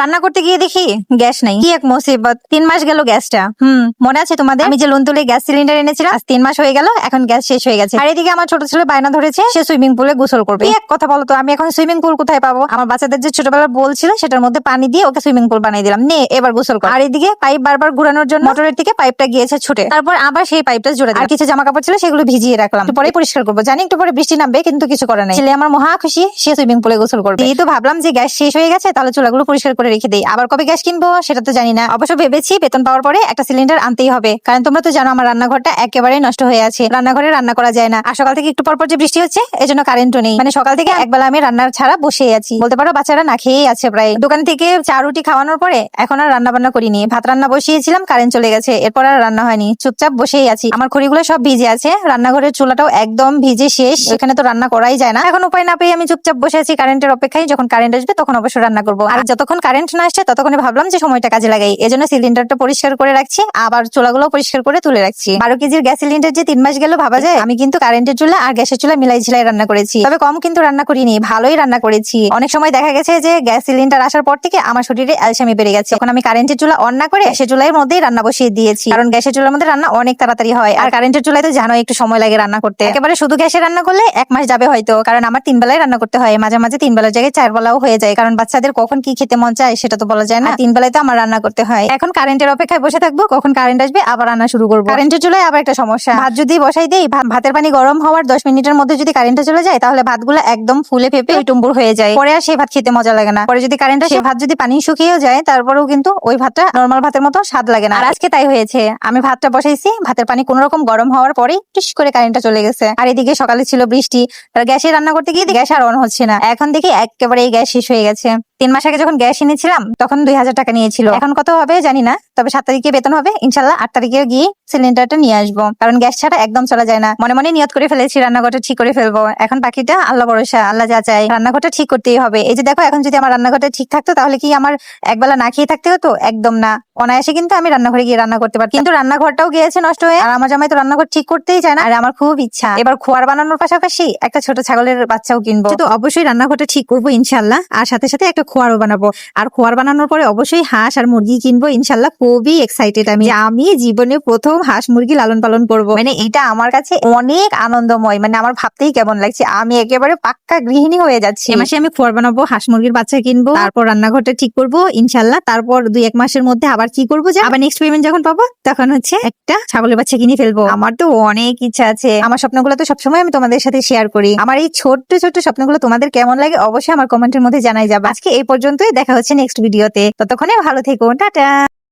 রান্না করতে গিয়ে দেখি গ্যাস নাই। কি এক মুসিবত, 3 মাস গেল গ্যাসটা। মনে আছে তোমাদের? আমি যে লোন তুলে গ্যাস সিলিন্ডার এনেছিলাম, আজ 3 মাস হয়ে গেল, এখন গ্যাস শেষ হয়ে গেছে। আর এদিকে আমার ছোট ছেলে বায়না ধরেছে সে সুইমিং পুলে গোসল করবে। কি এক কথা বলো তো, আমি এখন সুইমিং পুল কোথায় পাবো? আমার বাচ্চাদের যে ছোটবেলার বল ছিল সেটার মধ্যে পানি দিয়ে ওকে সুইমিং পুল বানিয়ে দিলাম, নে এবার গোসল কর। আর এদিকে পাইপ বারবার ঘোরানোর জন্য মোটরের থেকে পাইপটা গিয়েছে ছুটে, তারপর আবার সেই পাইপটা জোড়া দিলাম। আর কিছু জামা কাপড় ছিল সেগুলো ভিজিয়ে রাখলাম, একটু পরে পরিষ্কার করবো। জানি একটু পরে বৃষ্টি নামবে, কিন্তু কিছু করে নাই। ছেলে আমার মহা খুশি, সে সুইমিং পুলে গোসল করবে। এই তো ভাবলাম যে গ্যাস শেষ হয়ে গেছে, তাহলে চুলাগুলো পরিষ্কার করে রেখে দেই। আবার কবে গ্যাস কিনবো সেটা তো জানি না। অবশ্য ভেবেছি বেতন পাওয়ার পরে একটা সিলিন্ডার আনতেই হবে, কারণ তোমরা তো জানো আমার রান্নাঘরটা একেবারে নষ্ট হয়ে আছে। রান্নাঘরে রান্না করা যায় না। আর সকাল থেকে একটু পর যে বৃষ্টি হচ্ছে, এজন্য কারেন্টও নেই। মানে সকাল থেকে একবেলা আমি রান্নার ছাড়া বসেই আছি, বলতে পারো বাচ্চারা না খেয়েই আছে প্রায়। দোকান থেকে চা রুটি খাওয়ানোর পরে এখন আর রান্না বান্না করিনি। ভাত রান্না বসিয়েছিলাম, কারেন্ট চলে গেছে, এরপর আর রান্না হয়নি। চুপচাপ বসেই আছি। আমার খড়িগুলো সব ভিজে আছে, রান্নাঘরের চুলাটাও একদম ভিজে শেষ। এখানে তো রান্না করাই যায় না। এখন উপায় না পেয়ে আমি চুপচাপ বসে আছি কারেন্টের অপেক্ষায়। যখন কারেন্ট আসবে তখন অবশ্য রান্না করবো। আর যতক্ষণ কারেন্ট না আসছে ততক্ষণে ভাবলাম যে সময়টা কাজে লাগাই, এজন্য সিলিন্ডারটা পরিষ্কার করে রাখছি, আবার চুলাগুলো পরিষ্কার করে তুলে রাখছি। 12 কেজির গ্যাস সিলিন্ডার যে 3 মাস গেল ভাবা যায়। আমি কিন্তু কারেন্টের চুলা আর গ্যাসের চুলা মিলাই ঝিলাই রান্না করেছি, তবে কম কিন্তু রান্না করিনি, ভালোই রান্না করেছি। অনেক সময় দেখা গেছে যে গ্যাস সিলিন্ডার আসার পর থেকে আমার শরীরে অ্যালসামি বেড়ে গেছে। তখন আমি কারেন্টের চুলা অন না করে গ্যাসের চুলার মধ্যেই রান্না বসিয়ে দিয়েছি, কারণ গ্যাসের চুলার মধ্যে রান্না অনেক তাড়াতাড়ি হয়। আর কারেন্টের চুলায় তো জানো একটু সময় লাগে রান্না করতে। একেবারে শুধু গ্যাসে রান্না করলে 1 মাস যাবে হয়তো, কারণ আমার 3 বেলায় রান্না করতে হয়। মাঝে মাঝে 3 বেলার জায়গায় 4 বেলাও হয়ে যায়, কারণ বাচ্চাদের কখন কি খেতে মন চায় সেটা তো বলা যায় না। 3 বেলায় তো আমার রান্না করতে হয়। এখন কারেন্টের অপেক্ষায় বসে থাকবো, কখন কারেন্ট আসবে আবার রান্না শুরু করবো। কারেন্টের চুলায় আবার একটা সমস্যা, ভাত যদি বসাই দেই, ভাতের পানি গরম হওয়ার 10 মিনিটের মধ্যে যদি কারেন্টে চলে যায়, তাহলে ভাতগুলো একদম ফুলে ফেপে টুম্বুর হয়ে যায়। পরে আর সেই ভাত খেতে মজা লাগে না। পরে যদি কারেন্ট আসে, ভাত যদি পানি শুকিয়েও যায়, তারপরেও কিন্তু ওই ভাতটা নরমাল ভাতের মতো স্বাদ লাগে না। আর আজকে তাই হয়েছে, আমি ভাতটা বসাইছি, ভাতের পানি কোন রকম গরম হওয়ার পরেই টুস করে কারেন্টটা চলে গেছে। আর এদিকে সকালে ছিল বৃষ্টি, আর গ্যাসে রান্না করতে গিয়ে গ্যাস আর অন হচ্ছে না। এখন দেখি একেবারে এই গ্যাস শেষ হয়ে গেছে। 3 মাস আগে যখন গ্যাস এনেছিলাম তখন 2000 টাকা নিয়েছিল, এখন কত হবে জানি না, তবে 7 তারিখে বেতন হবে ইনশাল্লাহ। 8 তারিখে গিয়ে সিলিন্ডারটা নিয়ে আসবো, কারণ গ্যাস ছাড়া একদম চলা যায় না। মনে মনে নিয়ত করে ফেলেছি রান্নাঘরটা ঠিক করে ফেলবো। এখন বাকিটা আল্লাহ ভরসা, আল্লাহ যা চায়। রান্নাঘরটা ঠিক করতেই হবে। এই যে দেখো, এখন যদি আমার রান্নাঘরটা ঠিক থাকতো তাহলে কি আমার একবেলা না খেয়ে থাকতে হতো? একদম না, অনায়াসে কিন্তু আমি রান্নাঘরে গিয়ে রান্না করতে পারতাম। কিন্তু রান্নাঘরটাও গিয়েছে নষ্ট হয়ে, আর আমার জামাই তো রান্নাঘর ঠিক করতেই চায় না। আর আমার খুব ইচ্ছা এবার খোয়ার বানানোর পাশাপাশি একটা ছোট ছাগলের বাচ্চাও কিনবো। তো অবশ্যই রান্নাঘরটা ঠিক করবো ইনশাল্লাহ, আর সাথে সাথে একটা খোয়ারও বানাবো। আর খোয়ার বানানোর পরে অবশ্যই হাঁস আর মুরগি কিনবো ইনশাল্লাহ। খুবই এক্সাইটেড আমি জীবনে প্রথম হাঁস মুরগি লালন পালন করবো। মানে এটা আমার কাছে অনেক আনন্দময়, মানে আমার ভাবতেই কেমন লাগছে। আমি একেবারে পাক্কা গৃহিণী হয়ে যাচ্ছি। এই মাসে আমি খোয়ার বানাবো, হাঁস মুরগির বাচ্চা কিনবো, তারপর রান্নাঘরটা ঠিক করবো ইনশাল্লাহ। তারপর 2-1 মাসের মধ্যে আবার কি করবো, যে আবার নেক্সট পেমেন্ট যখন পাবো তখন হচ্ছে একটা ছাগলের বাচ্চা কিনে ফেলবো। আমার তো অনেক ইচ্ছা আছে। আমার স্বপ্নগুলো তো সবসময় আমি তোমাদের সাথে শেয়ার করি। আমার এই ছোট্ট ছোট্ট স্বপ্নগুলো তোমাদের কেমন লাগে অবশ্যই আমার কমেন্টের মধ্যে জানাই যাবে। আজকে এই পর্যন্তই, দেখা হচ্ছে নেক্সট ভিডিওতে। ততক্ষণে ভালো থেকো, টাটা।